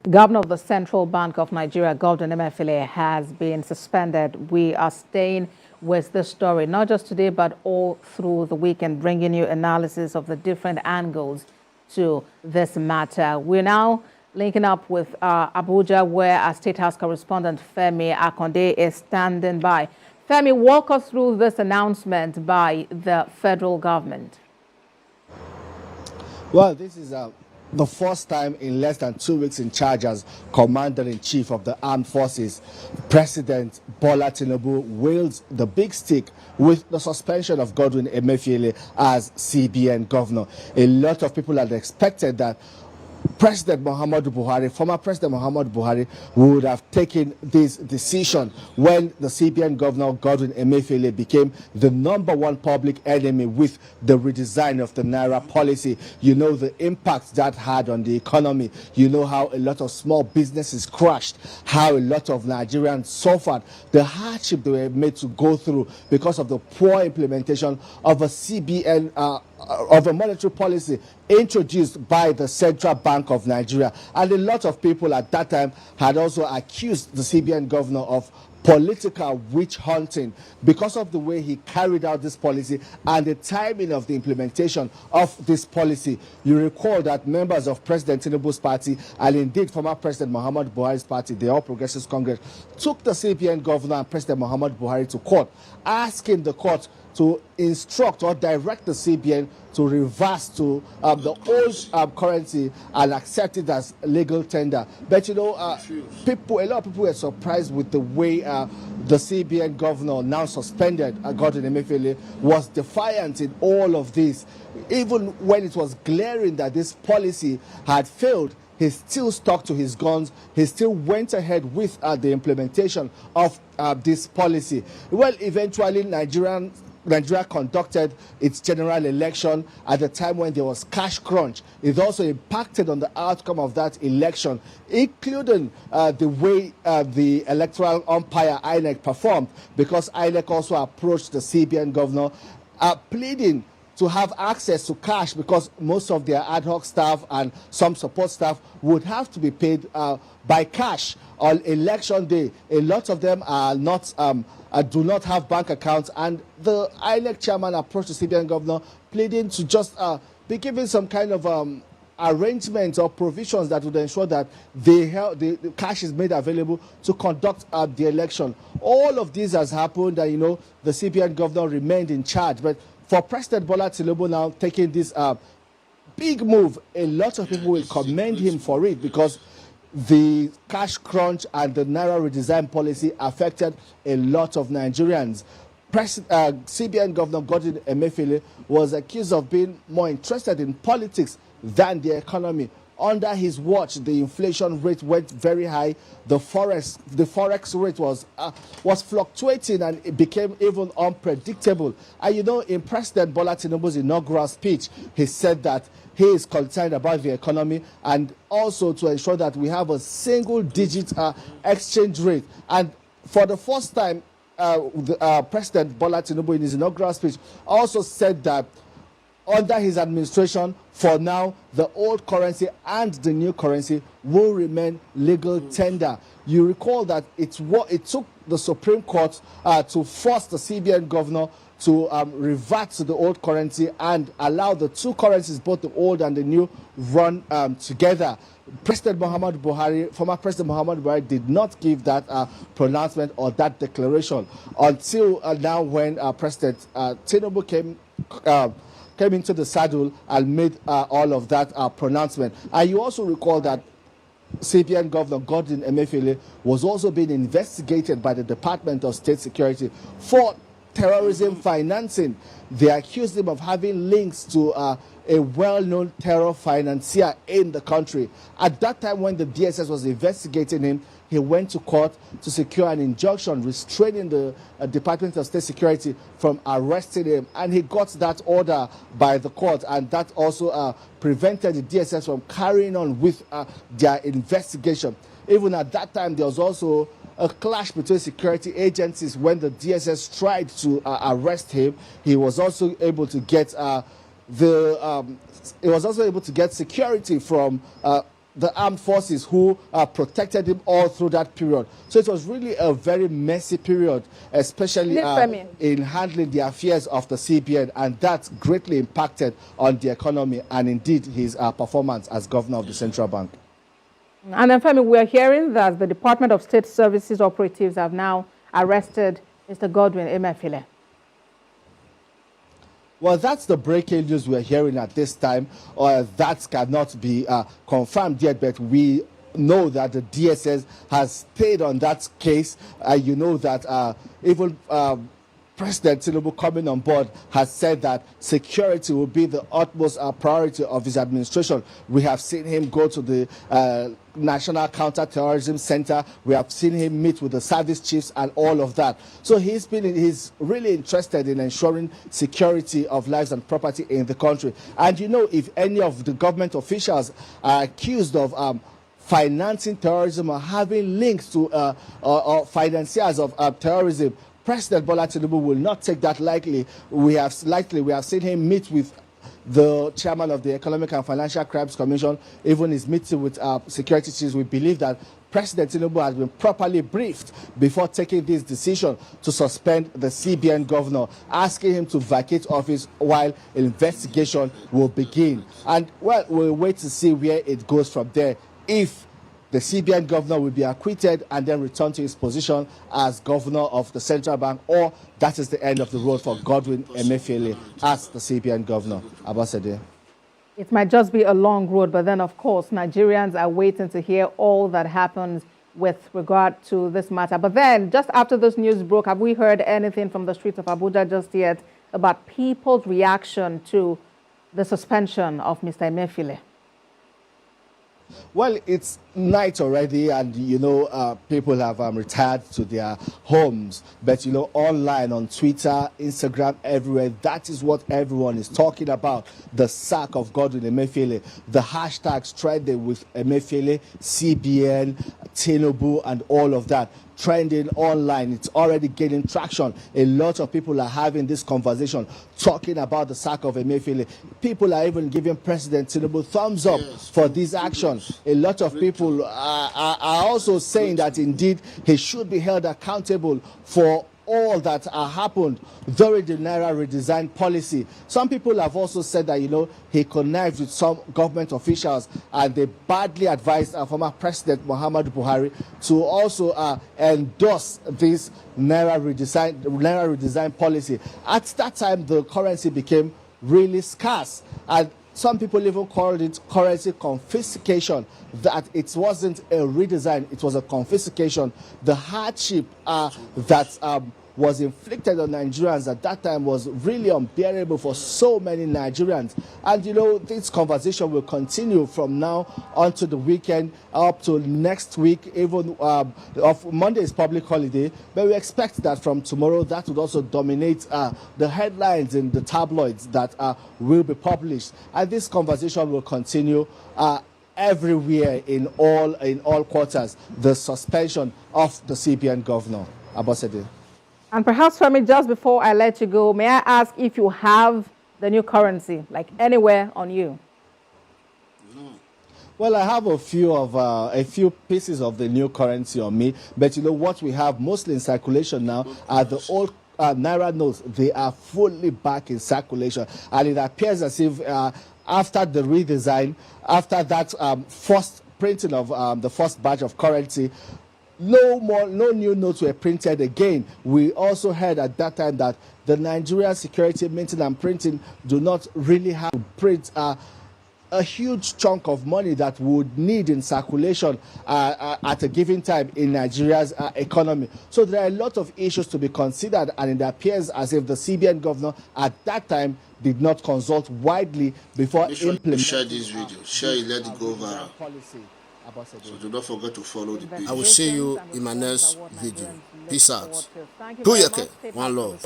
Governor of the Central Bank of Nigeria, Godwin Emefiele, has been suspended. We are staying with this story, not just today, but all through the weekend, bringing you analysis of the different angles to this matter. We're now linking up with Abuja, where our State House correspondent Femi Akonde is standing by. Femi, walk us through this announcement by the federal government. Well, this is the first time in less than 2 weeks in charge as Commander-in-Chief of the Armed Forces. President Bola Tinubu wields the big stick with the suspension of Godwin Emefiele as CBN governor. A lot of people had expected that President Muhammadu Buhari, former President Muhammadu Buhari, would have taken this decision when the CBN governor, Godwin Emefiele, became the #1 public enemy with the redesign of the Naira policy. You know the impact that had on the economy. You know how a lot of small businesses crashed, how a lot of Nigerians suffered, the hardship they were made to go through because of the poor implementation of a CBN, of a monetary policy introduced by the Central Bank of Nigeria. And a lot of people at that time had also accused the CBN governor of political witch hunting because of the way he carried out this policy and the timing of the implementation of this policy. You recall that members of President Tinubu's party and indeed former President Muhammadu Buhari's party, the All Progressives Congress, took the CBN governor and President Muhammadu Buhari to court, asking the court to instruct or direct the CBN to reverse to the old currency and accept it as legal tender. But you know, a lot of people were surprised with the way the CBN governor, now suspended, Godwin Emefiele, was defiant in all of this. Even when it was glaring that this policy had failed, he still stuck to his guns. He still went ahead with the implementation of this policy. Well, eventually, Nigeria conducted its general election at the time when there was cash crunch. It also impacted on the outcome of that election, including the way the electoral umpire INEC performed, because INEC also approached the CBN governor pleading to have access to cash because most of their ad hoc staff and some support staff would have to be paid by cash on election day. A lot of them are not do not have bank accounts, and the INEC chairman approached the CBN governor pleading to just be given some kind of arrangements or provisions that would ensure that the cash is made available to conduct the election. All of this has happened, and you know the CBN governor remained in charge. But for President Bola Tinubu now taking this big move, a lot of people will commend him for it because the cash crunch and the Naira redesign policy affected a lot of Nigerians. CBN Governor Godwin Emefiele was accused of being more interested in politics than the economy. Under his watch, the inflation rate went very high. The forex rate was fluctuating, and it became even unpredictable. And you know, in President Bola Tinubu's inaugural speech, he said that he is concerned about the economy and also to ensure that we have a single-digit exchange rate. And for the first time, President Bola Tinubu in his inaugural speech also said that under his administration, for now, the old currency and the new currency will remain legal tender. You recall that it took the Supreme Court to force the CBN governor to revert to the old currency and allow the two currencies, both the old and the new, run together. President Muhammadu Buhari, former President Muhammadu Buhari, did not give that pronouncement or that declaration until now when President Tinubu came into the saddle and made all of that pronouncement. And you also recall that CBN Governor Godwin Emefiele was also being investigated by the Department of State Security for terrorism financing. They accused him of having links to a well-known terror financier in the country. At that time, when the DSS was investigating him, he went to court to secure an injunction restraining the Department of State Security from arresting him. And he got that order by the court, and that also prevented the DSS from carrying on with their investigation. Even at that time, there was also a clash between security agencies. When the DSS tried to arrest him, he was also able to get security from the armed forces who protected him all through that period. So it was really a very messy period, especially in handling the affairs of the CBN, and that greatly impacted on the economy and indeed his performance as governor of the central bank. And then, Femi, we are hearing that the Department of State Services operatives have now arrested Mr. Godwin Emefiele. Well, that's the breaking news we're hearing at this time. That cannot be confirmed yet, but we know that the DSS has stayed on that case. You know that even President Tinubu coming on board has said that security will be the utmost priority of his administration. We have seen him go to the National Counter-Terrorism Center. We have seen him meet with the service chiefs and all of that. So he's really interested in ensuring security of lives and property in the country. And you know, if any of the government officials are accused of financing terrorism or having links to financiers of terrorism, President Bola Tinubu will not take that lightly. We have seen him meet with the chairman of the Economic and Financial Crimes Commission, even his meeting with security chiefs. We believe that President Tinubu has been properly briefed before taking this decision to suspend the CBN governor, asking him to vacate office while investigation will begin. And, well, we'll wait to see where it goes from there. If the CBN governor will be acquitted and then return to his position as governor of the central bank, or that is the end of the road for Godwin Emefiele as the CBN governor. Abasade. It might just be a long road, but then, of course, Nigerians are waiting to hear all that happens with regard to this matter. But then, just after this news broke, have we heard anything from the streets of Abuja just yet about people's reaction to the suspension of Mr. Emefiele? Well, it's night already, and you know, people have retired to their homes. But you know, online, on Twitter, Instagram, everywhere, that is what everyone is talking about: the sack of Godwin Emefiele. The hashtags trending with Emefiele, CBN, Tinubu, and all of that. Trending online. It's already gaining traction. A lot of people are having this conversation, talking about the sack of Emefiele. People are even giving President Tinubu thumbs up for this action. A lot of people are also saying that indeed he should be held accountable for all that happened during the Naira redesign policy. Some people have also said that, you know, he connived with some government officials and they badly advised former President Muhammadu Buhari to also endorse this Naira redesign policy. At that time, the currency became really scarce, and some people even called it currency confiscation, that it wasn't a redesign, it was a confiscation. The hardship that was inflicted on Nigerians at that time was really unbearable for so many Nigerians. And you know, this conversation will continue from now onto the weekend, up to next week. Even of Monday is public holiday, but we expect that from tomorrow that would also dominate the headlines in the tabloids that will be published. And this conversation will continue everywhere in all quarters. The suspension of the CBN governor. Abosede. And perhaps, Femi, just before I let you go, may I ask if you have the new currency, like anywhere on you? Well, I have a few pieces of the new currency on me, but you know what we have mostly in circulation now are the old Naira notes. They are fully back in circulation, and it appears as if after the redesign, after that first printing of the first batch of currency, no new notes were printed again. We also heard at that time that the Nigerian Security Minting and Printing do not really have to print a huge chunk of money that would need in circulation at a given time in Nigeria's economy. So there are a lot of issues to be considered, and it appears as if the CBN governor at that time did not consult widely before implementing. Share this video, share it, let it go viral. So do not forget to follow the page. I will see you in my next video. Peace out. One love.